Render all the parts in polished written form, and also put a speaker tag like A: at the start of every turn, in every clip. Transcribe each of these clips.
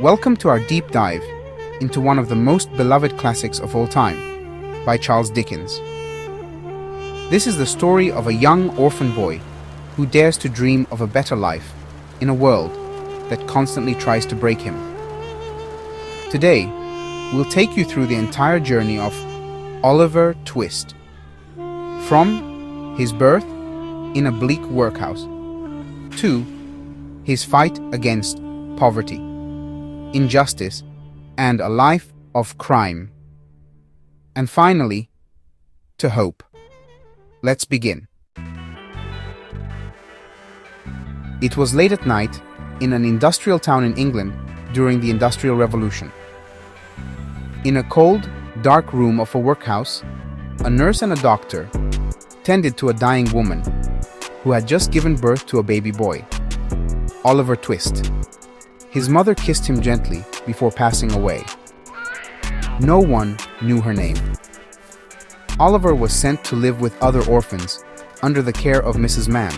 A: Welcome to our deep dive into one of the most beloved classics of all time, by Charles Dickens. This is the story of a young orphan boy who dares to dream of a better life in a world that constantly tries to break him. Today, we'll take you through the entire journey of Oliver Twist, from his birth in a bleak workhouse to his fight against poverty, injustice, and a life of crime, and finally, to hope. Let's begin. It was late at night in an industrial town in England during the Industrial Revolution. In a cold, dark room of a workhouse, a nurse and a doctor tended to a dying woman who had just given birth to a baby boy, Oliver Twist. His mother kissed him gently before passing away. No one knew her name. Oliver was sent to live with other orphans under the care of Mrs. Mann,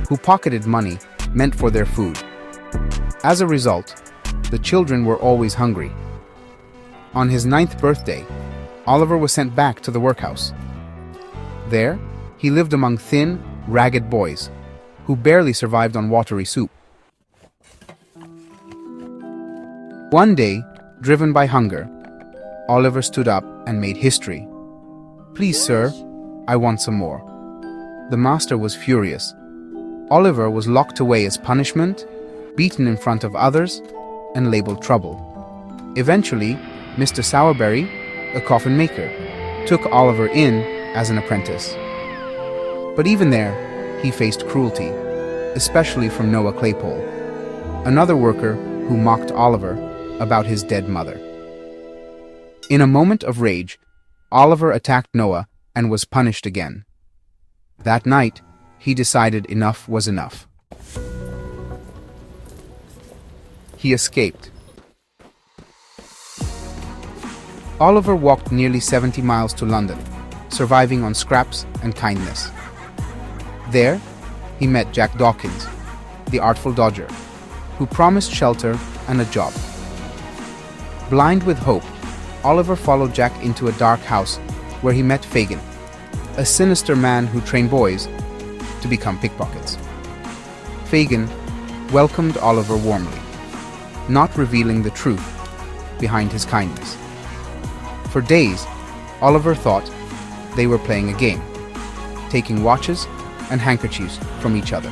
A: who pocketed money meant for their food. As a result, the children were always hungry. On his 9th birthday, Oliver was sent back to the workhouse. There, he lived among thin, ragged boys who barely survived on watery soup. One day, driven by hunger, Oliver stood up and made history. "Please, sir, I want some more." The master was furious. Oliver was locked away as punishment, beaten in front of others, and labeled trouble. Eventually, Mr. Sowerberry, a coffin maker, took Oliver in as an apprentice. But even there, he faced cruelty, especially from Noah Claypole, another worker who mocked Oliver about his dead mother. In a moment of rage, Oliver attacked Noah and was punished again. That night, he decided enough was enough. He escaped. Oliver walked nearly 70 miles to London, surviving on scraps and kindness. There, he met Jack Dawkins, the artful dodger, who promised shelter and a job. Blind with hope, Oliver followed Jack into a dark house where he met Fagin, a sinister man who trained boys to become pickpockets. Fagin welcomed Oliver warmly, not revealing the truth behind his kindness. For days, Oliver thought they were playing a game, taking watches and handkerchiefs from each other.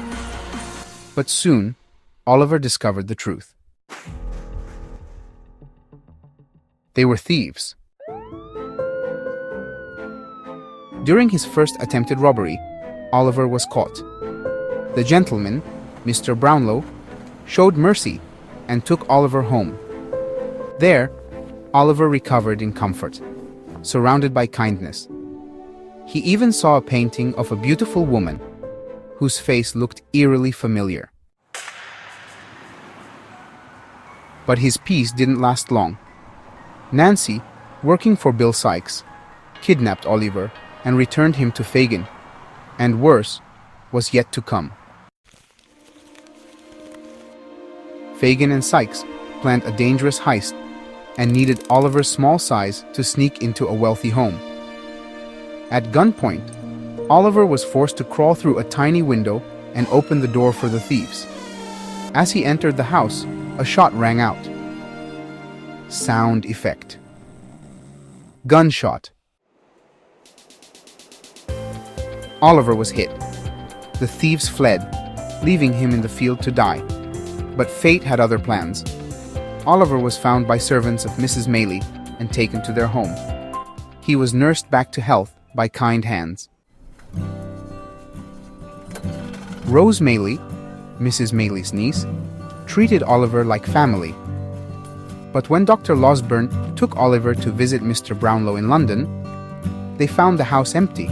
A: But soon, Oliver discovered the truth. They were thieves. During his first attempted robbery, Oliver was caught. The gentleman, Mr. Brownlow, showed mercy and took Oliver home. There, Oliver recovered in comfort, surrounded by kindness. He even saw a painting of a beautiful woman whose face looked eerily familiar. But his peace didn't last long. Nancy, working for Bill Sikes, kidnapped Oliver and returned him to Fagin, and worse was yet to come. Fagin and Sikes planned a dangerous heist and needed Oliver's small size to sneak into a wealthy home. At gunpoint, Oliver was forced to crawl through a tiny window and open the door for the thieves. As he entered the house, a shot rang out. Sound effect. Gunshot. Oliver was hit. The thieves fled, leaving him in the field to die. But fate had other plans. Oliver was found by servants of Mrs. Maylie and taken to their home. He was nursed back to health by kind hands. Rose Maylie, Mrs. Maylie's niece, treated Oliver like family. But when Dr. Losburn took Oliver to visit Mr. Brownlow in London, they found the house empty.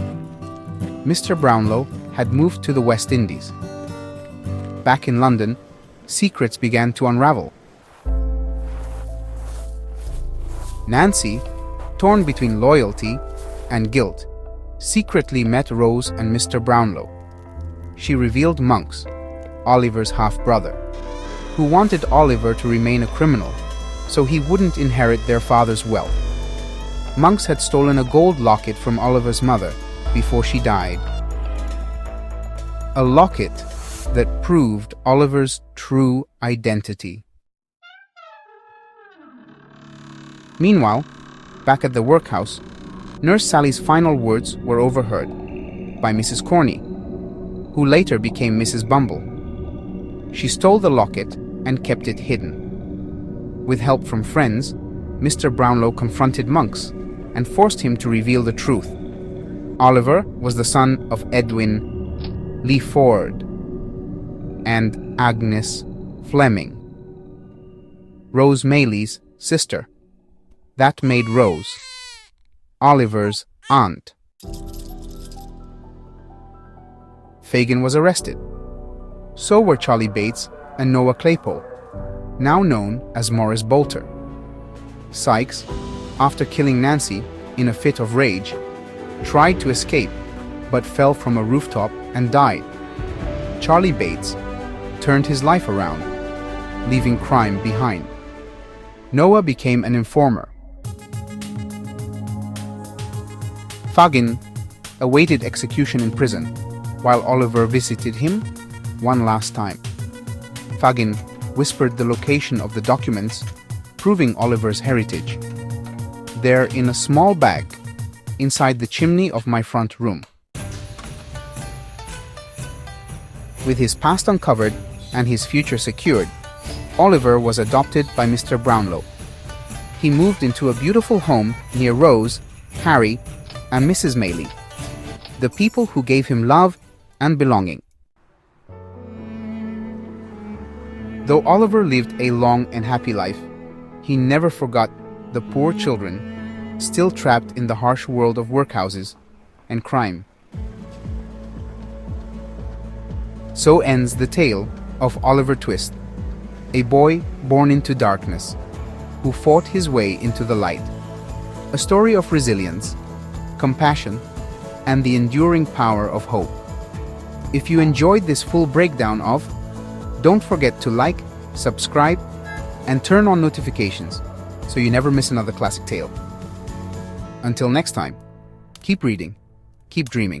A: Mr. Brownlow had moved to the West Indies. Back in London, secrets began to unravel. Nancy, torn between loyalty and guilt, secretly met Rose and Mr. Brownlow. She revealed Monks, Oliver's half-brother. who wanted Oliver to remain a criminal, so he wouldn't inherit their father's wealth. Monks had stolen a gold locket from Oliver's mother before she died. A locket that proved Oliver's true identity. Meanwhile, back at the workhouse, Nurse Sally's final words were overheard by Mrs. Corney, who later became Mrs. Bumble. She stole the locket and kept it hidden. With help from friends, Mr. Brownlow confronted Monks and forced him to reveal the truth. Oliver was the son of Edwin Leaford and Agnes Fleming, Rose Maylie's sister. That made Rose Oliver's aunt. Fagin was arrested. So were Charlie Bates and Noah Claypole, now known as Morris Bolter. Sikes, after killing Nancy in a fit of rage, tried to escape but fell from a rooftop and died. Charlie Bates turned his life around, leaving crime behind. Noah became an informer. Fagin awaited execution in prison, while Oliver visited him one last time. Fagin whispered the location of the documents, proving Oliver's heritage. They're in a small bag inside the chimney of my front room. With his past uncovered and his future secured, Oliver was adopted by Mr. Brownlow. He moved into a beautiful home near Rose, Harry, and Mrs. Maylie, the people who gave him love and belonging. Though Oliver lived a long and happy life, he never forgot the poor children still trapped in the harsh world of workhouses and crime. So ends the tale of Oliver Twist, a boy born into darkness, who fought his way into the light. A story of resilience, compassion, and the enduring power of hope. If you enjoyed this full breakdown of, don't forget to like, subscribe, and turn on notifications so you never miss another classic tale. Until next time, keep reading, keep dreaming.